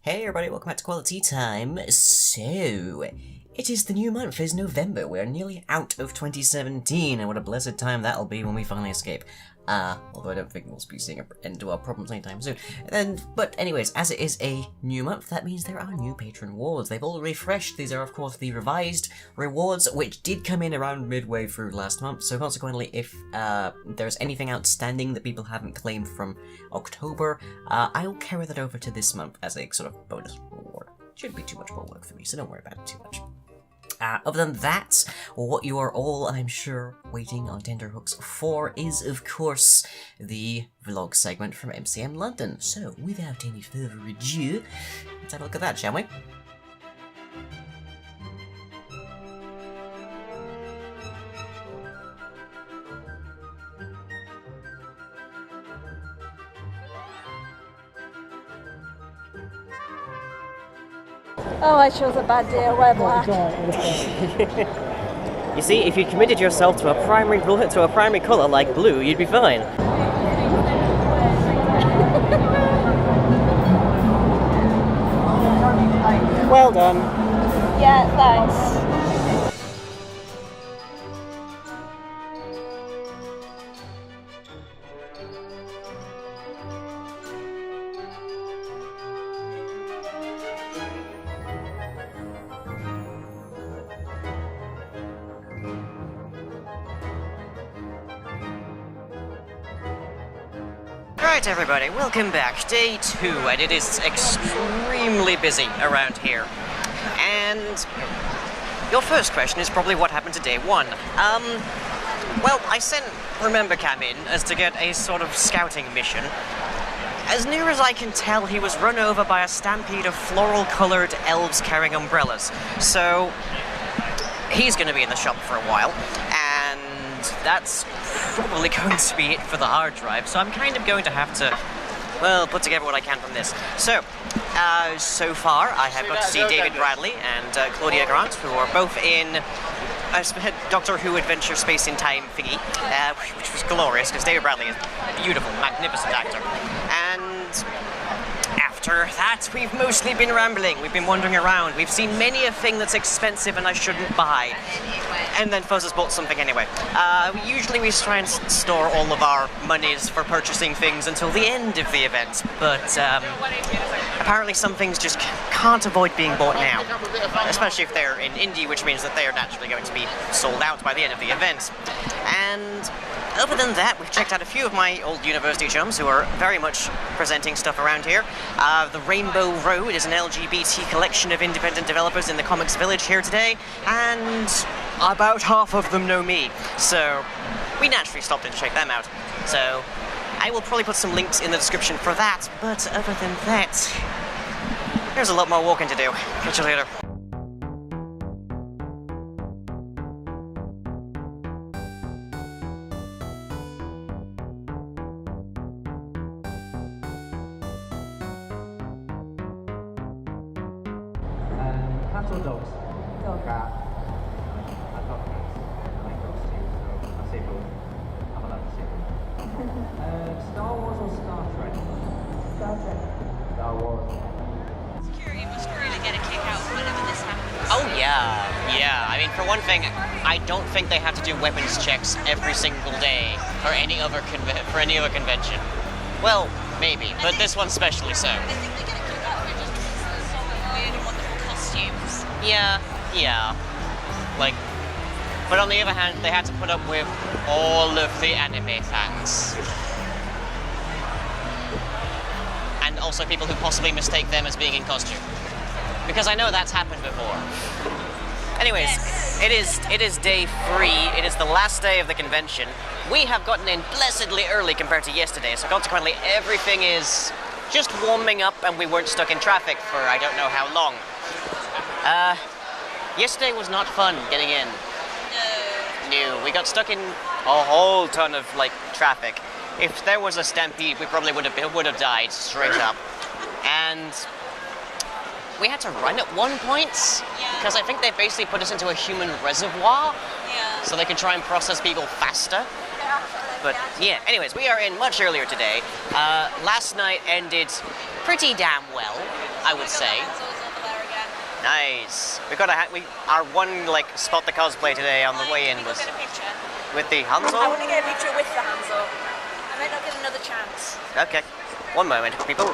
Hey everybody, welcome back to Quali-Tea time. So, it is the new month, it's November, we're nearly out of 2017, and what a blessed time that'll be when we finally escape. Although I don't think we'll be seeing an end to our problems anytime soon. But anyways, as it is a new month, that means there are new patron rewards. They've all refreshed. These are, of course, the revised rewards, which did come in around midway through last month, so consequently, if there's anything outstanding that people haven't claimed from October, I'll carry that over to this month as a sort of bonus reward. Shouldn't be too much more work for me, so don't worry about it too much. Other than that, what you are all, I'm sure, waiting on tenterhooks for is, of course, the vlog segment from MCM London. So, without any further ado, let's have a look at that, shall we? Oh, I chose a bad day. I wear black. You see, if you committed yourself to a primary colour like blue, you'd be fine. Well done. Yeah, thanks. Right, everybody, welcome back. Day 2, and it is extremely busy around here. And your first question is probably what happened to day 1. Well, I sent Remember Cam in as to get a sort of scouting mission. As near as I can tell, he was run over by a stampede of floral-coloured elves carrying umbrellas. So, he's going to be in the shop for a while, and that's probably going to be it for the hard drive, so I'm kind of going to have to, well, put together what I can from this. So, so far, I have got to see David Bradley and Claudia Grant, who are both in a Doctor Who Adventure Space in Time thingy, which was glorious, because David Bradley is a beautiful, magnificent actor. And after that, we've mostly been rambling, we've been wandering around, we've seen many a thing that's expensive and I shouldn't buy. And then Fuzz has bought something anyway. Usually we try and store all of our monies for purchasing things until the end of the event, but apparently some things just can't avoid being bought now. Especially if they're in indie, which means that they are naturally going to be sold out by the end of the event. And other than that, we've checked out a few of my old university chums who are very much presenting stuff around here. The Rainbow Road is an LGBT collection of independent developers in the Comics Village here today, and about half of them know me, so we naturally stopped in to check them out. So I will probably put some links in the description for that, but other than that, there's a lot more walking to do. Catch you later. Cats or dogs? Dog. Cat. I've got cats. I like dogs too, so I say both. I'm allowed to say both. Star Wars or Star Trek? Star Trek. Star Wars. Security must really get a kick out whenever this happens. Oh yeah. I mean, for one thing, I don't think they have to do weapons checks every single day for any other convention. Well, maybe, but this one especially so. I think they get a kick out of it just because there's so many weird and wonderful costumes. Yeah. Like, but on the other hand, they had to put up with all of the anime fans. And also people who possibly mistake them as being in costume. Because I know that's happened before. Anyways, Yes. it is day 3, it is the last day of the convention. We have gotten in blessedly early compared to yesterday, so consequently everything is just warming up and we weren't stuck in traffic for I don't know how long. Yesterday was not fun getting in. No, we got stuck in a whole ton of, like, traffic. If there was a stampede, we probably would have died straight up. And we had to run at one point, because I think they basically put us into a human reservoir, so they can try and process people faster. But yeah, anyways, we are in much earlier today. Last night ended pretty damn well, I would say. Hanzo's over there again. Nice. Our one like spot the cosplay today on the way in Can we go was get a picture? with the I Hanzo. want to get a picture with the Hanzo. I might not get another chance. Okay, one moment, people.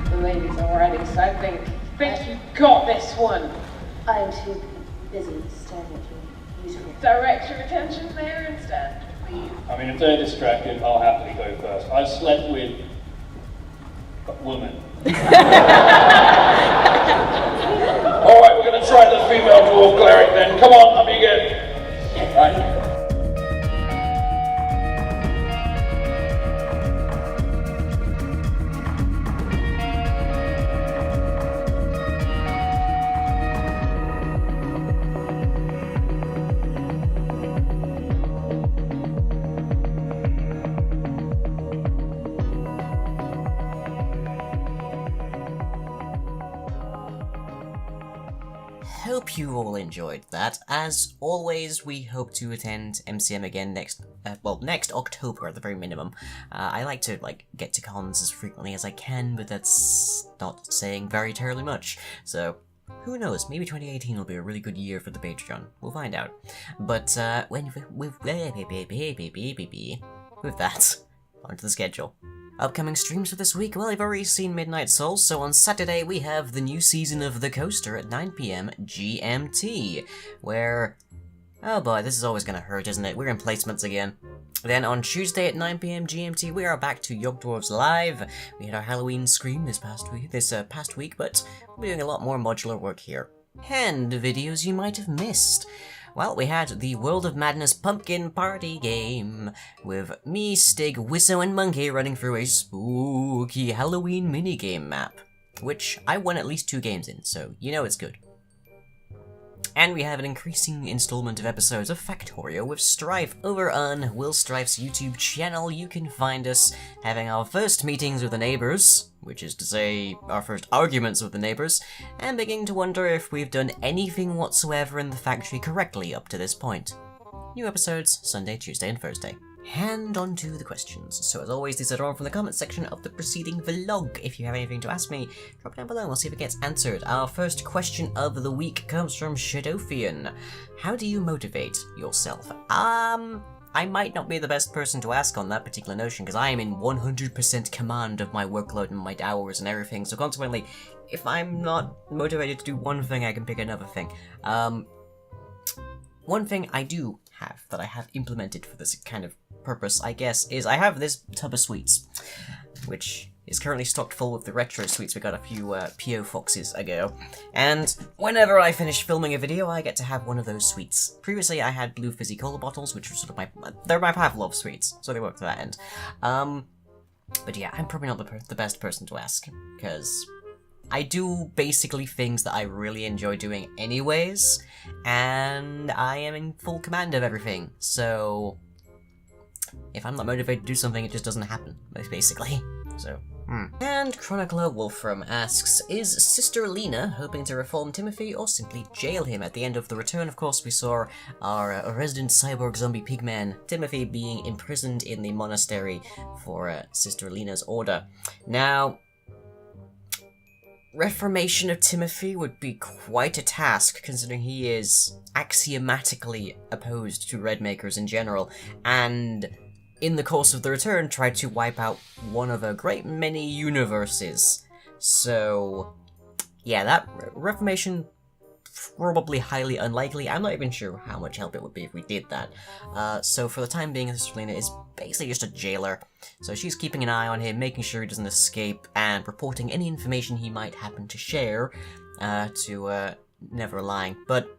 The ladies already, so I think you got this one. I'm too busy staring at you. Usually. Direct your attention there instead, please. I mean, if they're distracted, I'll happily go first. I slept with a woman. Alright, we're going to try the female dwarf cleric then. Come on, up you get. Right. Hope you all enjoyed that. As always, we hope to attend MCM again next October at the very minimum. I like to get to cons as frequently as I can, but that's not saying very terribly much. So who knows? Maybe 2018 will be a really good year for the Patreon. We'll find out. But with that, onto the schedule. Upcoming streams for this week, well, I've already seen Midnight Souls, so on Saturday we have the new season of The Coaster at 9 PM GMT, where... oh boy, this is always gonna hurt, isn't it? We're in placements again. Then on Tuesday at 9 PM GMT, we are back to Yog Dwarves Live. We had our Halloween scream this past week, but we're doing a lot more modular work here. And videos you might have missed. Well, we had the World of Madness Pumpkin Party game, with me, Stig, Wizzo, and Monkey running through a spooky Halloween minigame map, which I won at least 2 games in, so you know it's good. And we have an increasing installment of episodes of Factorio with Strife over on Will Strife's YouTube channel. You can find us having our first meetings with the neighbors, which is to say, our first arguments with the neighbors, and beginning to wonder if we've done anything whatsoever in the factory correctly up to this point. New episodes Sunday, Tuesday, and Thursday. And on to the questions. So as always, these are all from the comment section of the preceding vlog. If you have anything to ask me, drop it down below and we'll see if it gets answered. Our first question of the week comes from Shadowfian. How do you motivate yourself? I might not be the best person to ask on that particular notion, because I am in 100% command of my workload and my hours and everything, so consequently, if I'm not motivated to do one thing, I can pick another thing. One thing I do have, that I have implemented for this kind of purpose, I guess, is I have this tub of sweets, which is currently stocked full with the retro sweets we got a few PO Foxes ago, and whenever I finish filming a video, I get to have one of those sweets. Previously, I had blue fizzy cola bottles, which were sort of they're my Pavlov sweets, so they work to that end. But yeah, I'm probably not the best person to ask, because I do basically things that I really enjoy doing anyways, and I am in full command of everything, so if I'm not motivated to do something, it just doesn't happen, basically. So, And Chronicler Wolfram asks, is Sister Lena hoping to reform Timothy or simply jail him? At the end of The Return, of course, we saw our resident cyborg zombie pigman, Timothy, being imprisoned in the monastery for Sister Lena's order. Now, reformation of Timothy would be quite a task, considering he is axiomatically opposed to Redmakers in general, and in the course of The Return tried to wipe out one of a great many universes. So, yeah, that reformation, probably highly unlikely. I'm not even sure how much help it would be if we did that. So for the time being, Sister Lena is basically just a jailer. So she's keeping an eye on him, making sure he doesn't escape, and reporting any information he might happen to share to Neverlying. But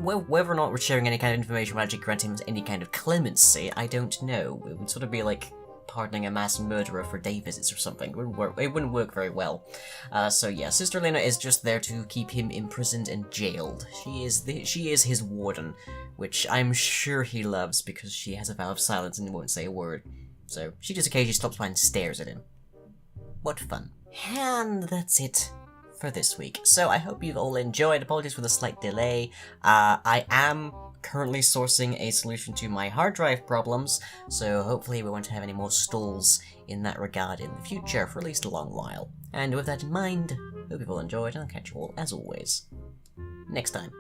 whether or not we're sharing any kind of information will actually grant him any kind of clemency, I don't know. It would sort of be like pardoning a mass murderer for day visits or something. It wouldn't work very well. So yeah, Sister Lena is just there to keep him imprisoned and jailed. She is his warden, which I'm sure he loves because she has a vow of silence and won't say a word. So she just occasionally stops by and stares at him. What fun. And that's it for this week. So I hope you've all enjoyed. Apologies for the slight delay. I am currently sourcing a solution to my hard drive problems, so hopefully we won't have any more stalls in that regard in the future for at least a long while. And with that in mind, hope you've all enjoyed, and I'll catch you all, as always, next time.